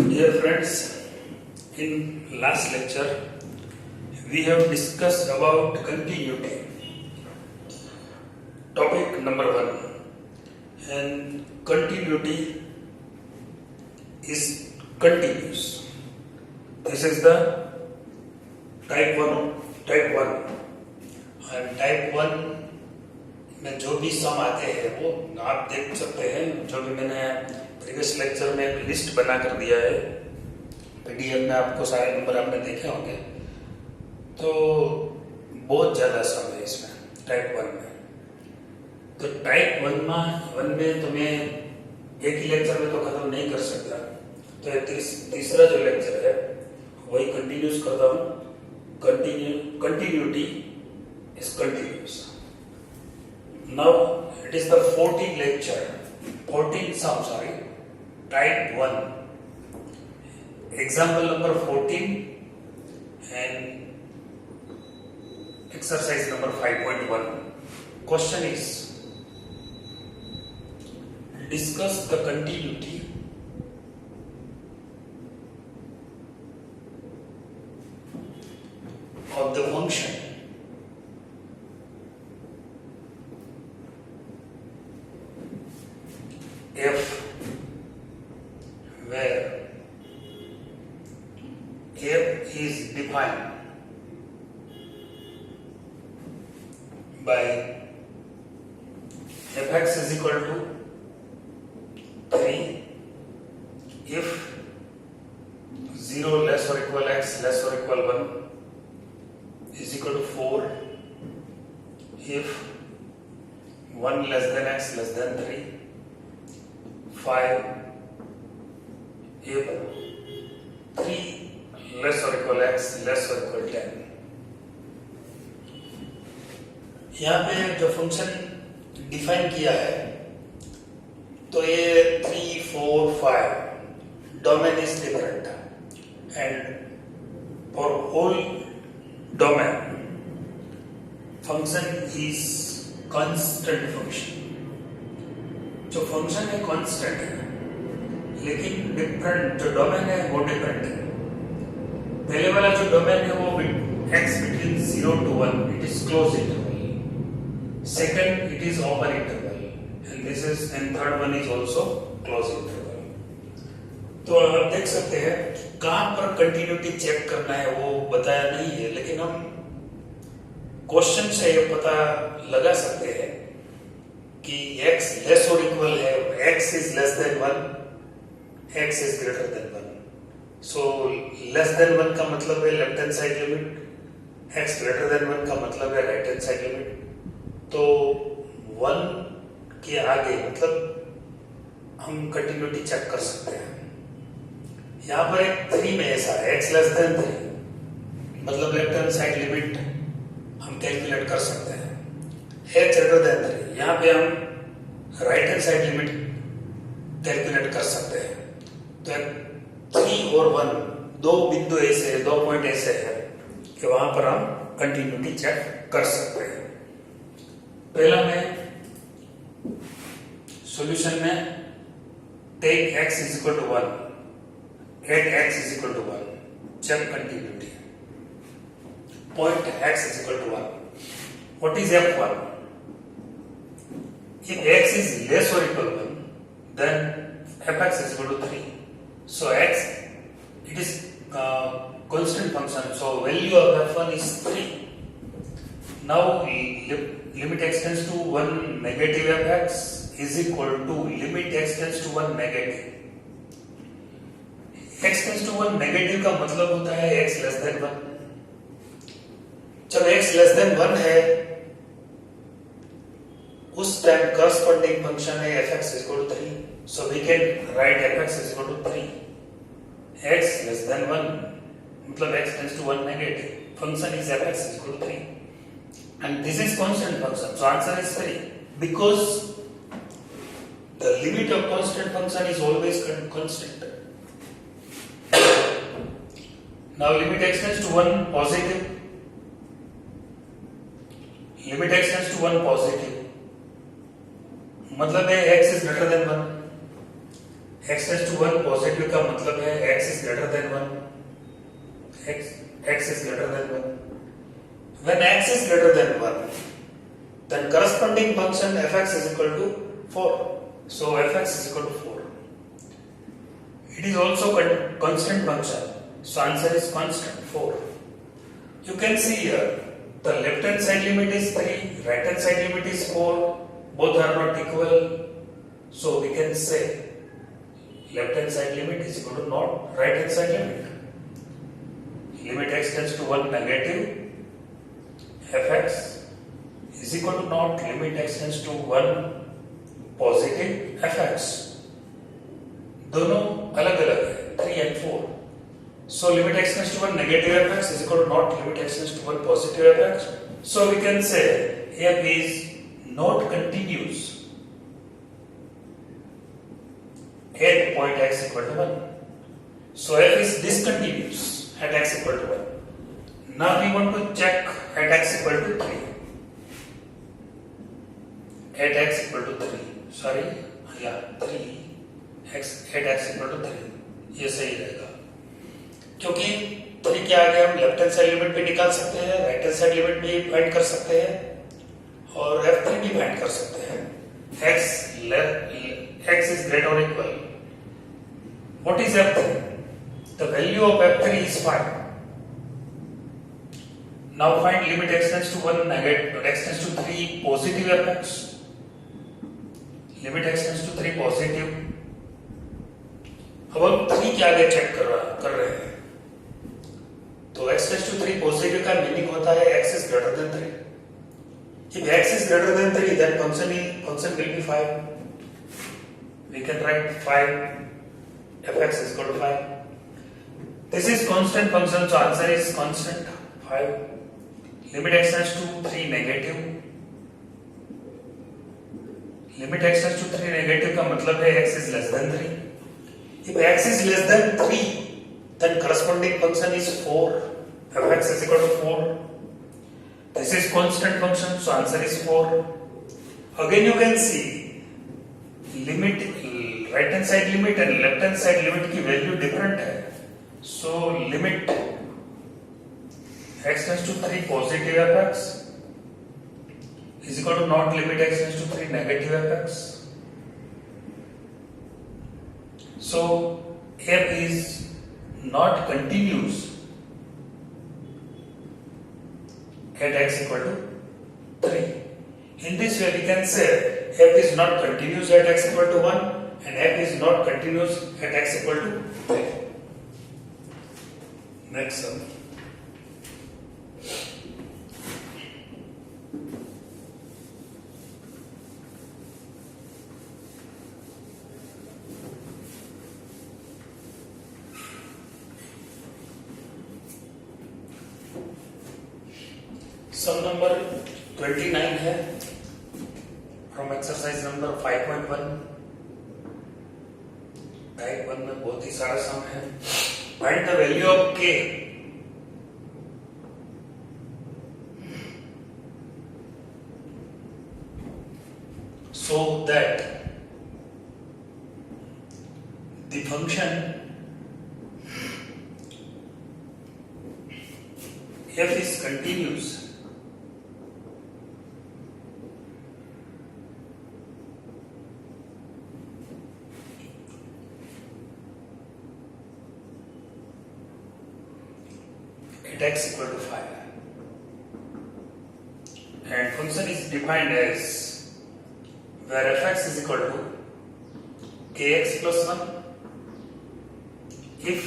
Dear friends, in last lecture we have discussed about continuity, topic number 1, and continuity is continuous. This is the type 1 and type 1 में जो भी सम आते हैं वो आप देख सकते हैं, जो भी मैंने प्रीवियस लेक्चर में एक लिस्ट बना कर दिया है पीडीएफ में, आपको सारे नंबर आपने देखे होंगे। तो बहुत ज़्यादा सम है इसमें टाइप 1 में। तो टाइप 1 में तो मैं एक ही लेक्चर में तो खत्म नहीं कर सकता, तो ये तीसरा जो लेक्चर है वही कंटिन्यूस करता हूँ। Continuity is continuous. Now it is the 14th lecture, 14th sum, type 1. Example number 14 and exercise number 5.1. Question is, discuss the continuity of the function f where f is defined by fx is equal to 3 if 0 less or equal x less or equal 1 is equal to 4 if 1 less than x less than 3 5 if 3 less or equal x less or equal 10। यहाँ पे जो function define किया है तो ये 3, 4, 5 domain is different and for whole domain function is constant function. जो function है constant है, लेकिन डिफरेंट जो डोमेन है वो डिफरेंट है। पहले वाला जो डोमेन है वो x between 0 to 1, it is closed interval. Second, it is open interval, and third one is also closed interval. तो आप देख सकते हैं कहाँ पर कंटिन्यूटी चेक करना है वो बताया नहीं है, लेकिन हम क्वेश्चन से ये पता लगा सकते हैं कि x लेस और इक्वल है, x is less than 1, x is greater than 1. So less than 1 का मतलब है left hand side limit, x greater than 1 का मतलब है राइट हैंड साइड लिमिट। तो 1 के आगे मतलब हम कंटिन्यूटी चेक कर सकते हैं। यहाँ पर एक 3 में ऐसा है, x less than 3 मतलब लेफ्ट हैंड साइड लिमिट हम कैलकुलेट कर सकते हैं। x greater than 3 यहाँ पे हम right hand side limit calculate कर सकते हैं। तो 3 और 1 दो बिंदु ऐसे है, 2 पॉइंट ऐसे है कि वहां पर हम कंटिन्यूटी चेक कर सकते हैं। पहला में सॉल्यूशन में take x is equal to 1, at x is equal to 1, check continuity. Point x is equal to 1. What is f1? If x is less or equal to 1, then fx is equal to 3. So x, it is constant function. So value of f1 is 3. Now limit x tends to 1 negative fx is equal to limit x tends to 1 negative. x tends to 1 negative का मतलब होता है x less than 1. जब x less than 1 है उस time corresponding function है fx is equal to 3. So we can write fx is equal to 3. x less than 1 मतलब x tends to 1 negative. Function is fx is equal to 3. And this is constant function. So answer is 3. Because the limit of constant function is always constant. Now limit x tends to 1 positive. Limit x tends to 1 positive. मतलब है x is greater than 1. x tends to 1 positive का मतलब है x is greater than 1, x is greater than 1. When x is greater than 1, then corresponding function fx is equal to 4. So fx is equal to 4. It is also constant function. So answer is constant 4. You can see here the left hand side limit is 3, right hand side limit is 4. Both are not equal. So we can say left hand side limit is equal to not right hand side limit. Limit x tends to 1 negative fx is equal to not limit x tends to 1 positive fx. दोनों अलग अलग है 3 and 4. So limit x tends to 1 negative fx is equal to not limit x tends to 1 positive fx. So we can say f is not continuous at point x equal to 1. So f is discontinuous at x equal to 1. Now we want to check at x equal to 3. At x equal to 3. Sorry, yeah, 3 x at x equal to 3. ये सही रहेगा क्योंकि 3 के आगे हम left hand side limit भी निकाल सकते हैं, राइट हैंड साइड लिमिट भी फाइंड कर सकते हैं और f3 भी फाइंड कर सकते हैं. x is greater or equal. What is f3? The value of f3 is 5. Now find limit x tends to 1 negative, x tends to 3 positive fx. Limit x tends to 3 positive. अब हम 3 के आगे check कर रहे हैं तो x tends to 3 positive का meaning होता है x is greater than 3. If x is greater than 3 then function will be 5. We can write 5 fx is equal to 5. This is constant function, so answer is constant 5. Limit x tends to 3 negative. Limit x tends to 3 negative का मतलब है x is less than 3. If x is less than 3, then corresponding function is 4. fx is equal to 4. This is constant function, so answer is 4. Again you can see limit right hand side limit and left hand side limit की value different है. So limit x tends to 3 positive fx is equal to not limit x tends to 3 negative fx. So f is not continuous at x equal to 3. In this way we can say f is not continuous at x equal to 1 and f is not continuous at x equal to 3. Next sum. Sum number 29 है from exercise number 5.1. Type 1 में बहुत ही सारा सम है. Find the value of k so that the function f is continuous at x equal to 5 and function is defined as where fx is equal to kx plus 1 if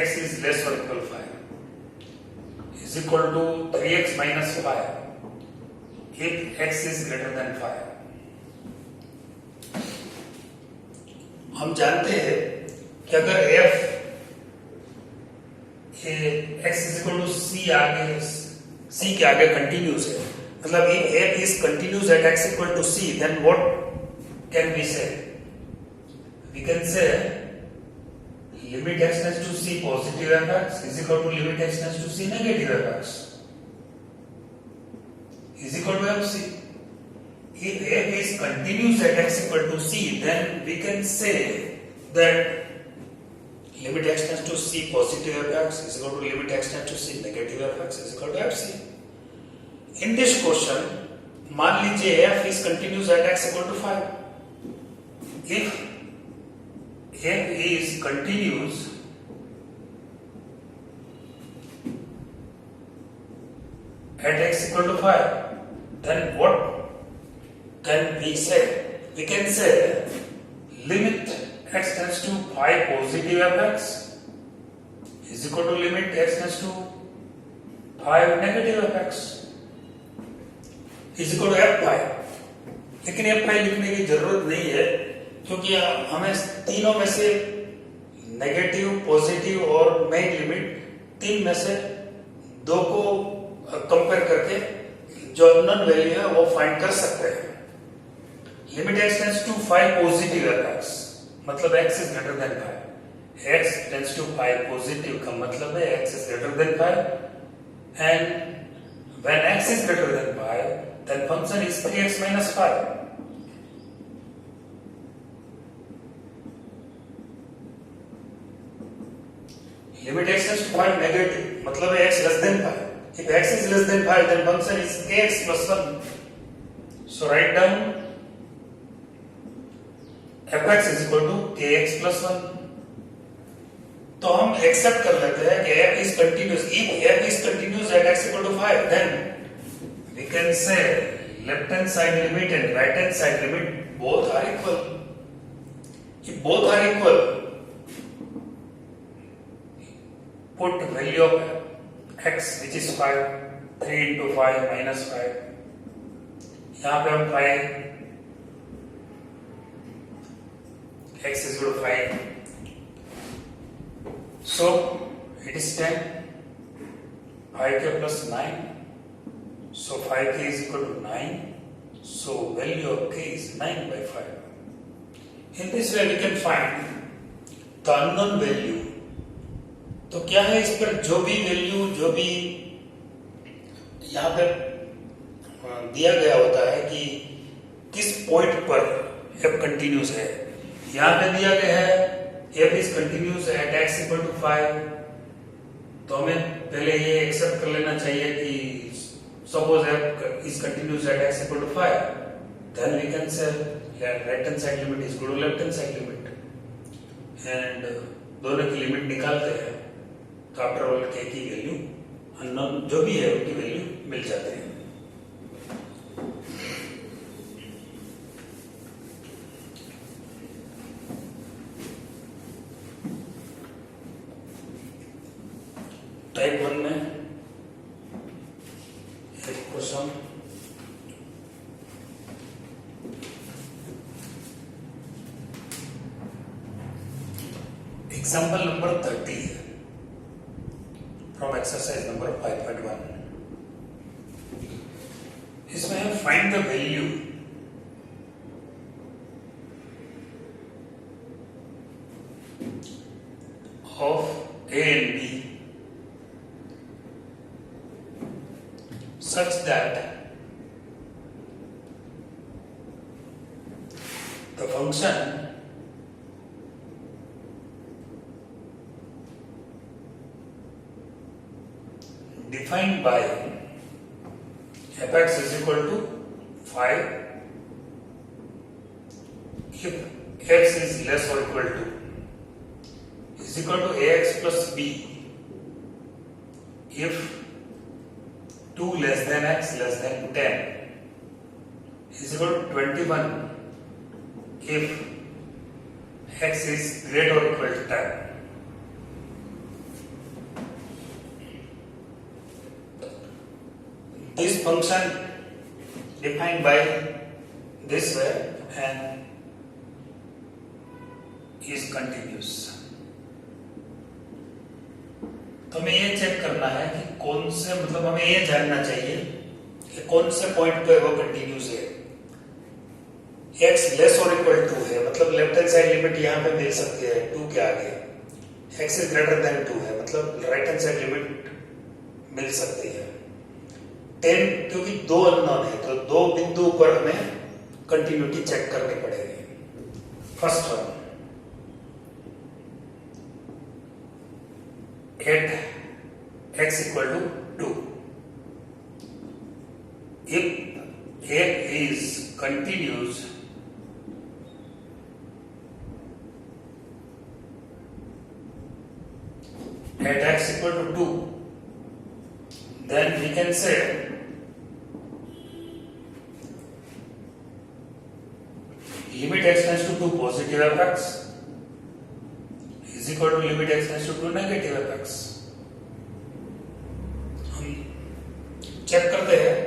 x is less or equal to 5 is equal to 3x minus 5 if x is greater than 5. हम जानते हैं कि अगर f x is equal to c के आगे continuous है, मतलब if f is continuous at x equal to c, then what can we say? We can say limit x tends to c positive fx is equal to limit x tends to c negative fx is equal to fc. If f is continuous at x equal to c, then we can say that limit x tends to c positive fx is equal to limit x tends to c negative fx is equal to fc. In this question, मान लीजिए f is continuous at x equal to 5. If f is continuous at x equal to 5, then what can we say? We can say limit x tends to 5 positive fx is equal to limit x tends to 5 negative fx is equal to f5. लेकिन f5 लिखने की जरूरत नहीं है क्योंकि हमें तीनों में से नेगेटिव, पॉजिटिव और मेन लिमिट तीन में से दो को कंपेयर करके जो अननोन वैल्यू है वो फाइंड कर सकते हैं. Limit x tends to 5 positive fx मतलब x is greater than 5. x tends to 5 positive का मतलब है x is greater than 5 and when x is greater than 5 then function is 3x minus 5. Limit x tends to 5 negative मतलब है x less than 5. If x is less than 5 then function is kx plus 1. So write down fx is equal to kx plus 1. तो हम accept कर लेते हैं कि f is continuous. If f is continuous at x equal to 5 then we can say left hand side limit and right hand side limit both are equal. If both are equal, put value of x which is 5, 3 into 5 minus 5. यहाँ पे हम 5 x is equal to 5. So it is 10. 5k plus 9. So 5k is equal to 9. So value of k is 9 by 5. In this way we can find the unknown value. तो क्या है इस पर जो भी वैल्यू जो भी यहाँ पे दिया गया होता है कि किस पॉइंट पर f कंटिन्यूस है. यहाँ पे दिया गया है f is continuous at x equal to 5. तो हमें पहले ये एक्सेप्ट कर लेना चाहिए कि suppose f is continuous at x equal to 5, then we can say right hand side limit is equal to left hand side limit and दोनों की लिमिट निकालते हैं तो आफ्टर ऑल k की वैल्यू अननोन जो भी है उनकी वैल्यू मिल जाती है. टाइप 1 में एक क्वेश्चन एग्जाम्पल नंबर 30 है फ्रॉम एक्सरसाइज नंबर 5.1. इसमें है find the value of a and b such that the function defined by fx is equal to 5 if x is less or equal to is equal to ax plus b if 2 less than x less than 10 is equal to 21 if x is greater or equal to 10. This function defined by this way and is continuous. तो हमें ये check करना है कि कौन से मतलब हमें ये जानना चाहिए कि कौन से पॉइंट पे वो कंटिन्यूस है. x लेस और इक्वल टू है मतलब लेफ्ट हैंड साइड लिमिट यहाँ पे मिल सकती है 2 के आगे. x इज ग्रेटर देन 2 है मतलब राइट हैंड साइड लिमिट मिल सकती है. 10 क्योंकि दो अननोन है तो दो बिंदु पर हमें कंटिन्यूटी चेक करनी पड़ेगी. First one at x equal to 2. If f is continuous at x equal to 2, then we can say limit x tends to 2 positive fx is equal to limit x tends to 2 negative fx. हम check करते हैं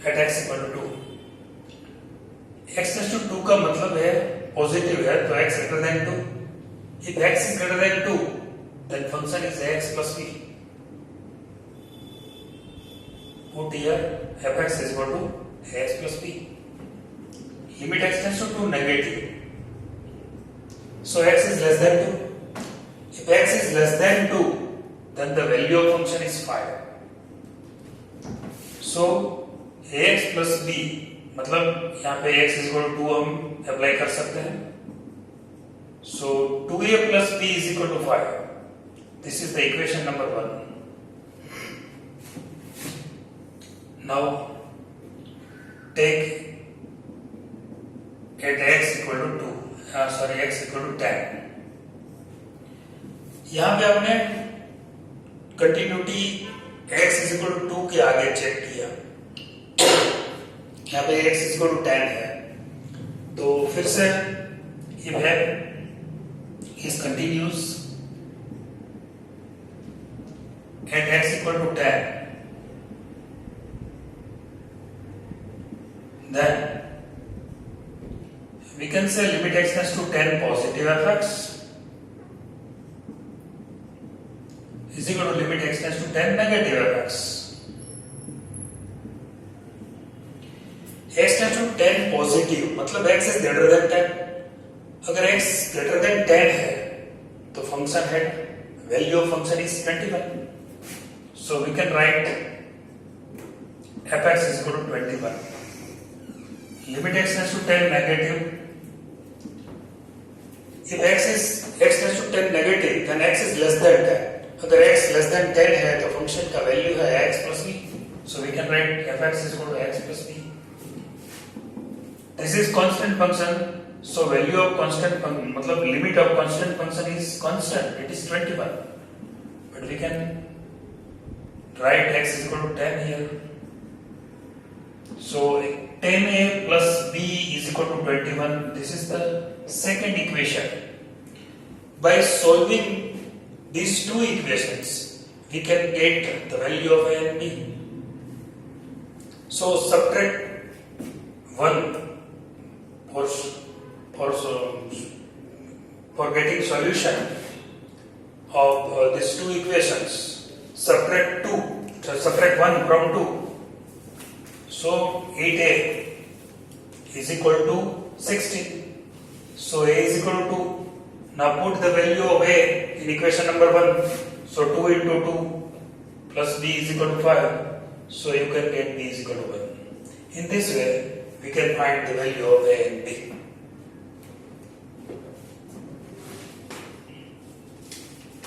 at x equal to 2. x tends to 2 का मतलब है positive है तो x greater than 2. If x is greater than 2, then function is x plus b. Put here fx is equal to x plus b. Limit x tends to 2 negative. So x is less than 2. If x is less than 2, then the value of function is 5. So ax plus b मतलब यहाँ पे x is equal to 2 हम apply कर सकते हैं. So 2a plus b is equal to 5. This is the equation number 1. Now take at x equal to 2, x equal to 10. यहाँ पे आपने continuity x is equal to 2 के आगे check किया. यहाँ पे x is equal to 10 है. तो फिर से if f is continuous at x equal to 10, then we can say limit x tends to 10 positive fx is equal to limit x tends to 10 negative fx. x tends to 10 positive मतलब x is greater than 10. अगर x greater than 10 है तो function है value of function is 21. So we can write fx is equal to 21. Limit x tends to 10 negative. If x tends to 10 negative, then x is less than 10. अगर x less than 10 है तो function का value है x plus b. So we can write fx is equal to x plus b. This is constant function. So value of constant function मतलब limit of constant function is constant. It is 21. But we can write x is equal to 10 here. So 10a plus b is equal to 21. This is the second equation. By solving these two equations, we can get the value of a and b. So subtract 1 for getting solution of these two equations. Subtract 1 from 2. So 8a is equal to 16. So a is equal to 2. Now put the value of a in equation number 1. So 2 into 2 plus b is equal to 5. So you can get b is equal to 1. In this way, we can find the value of a and b.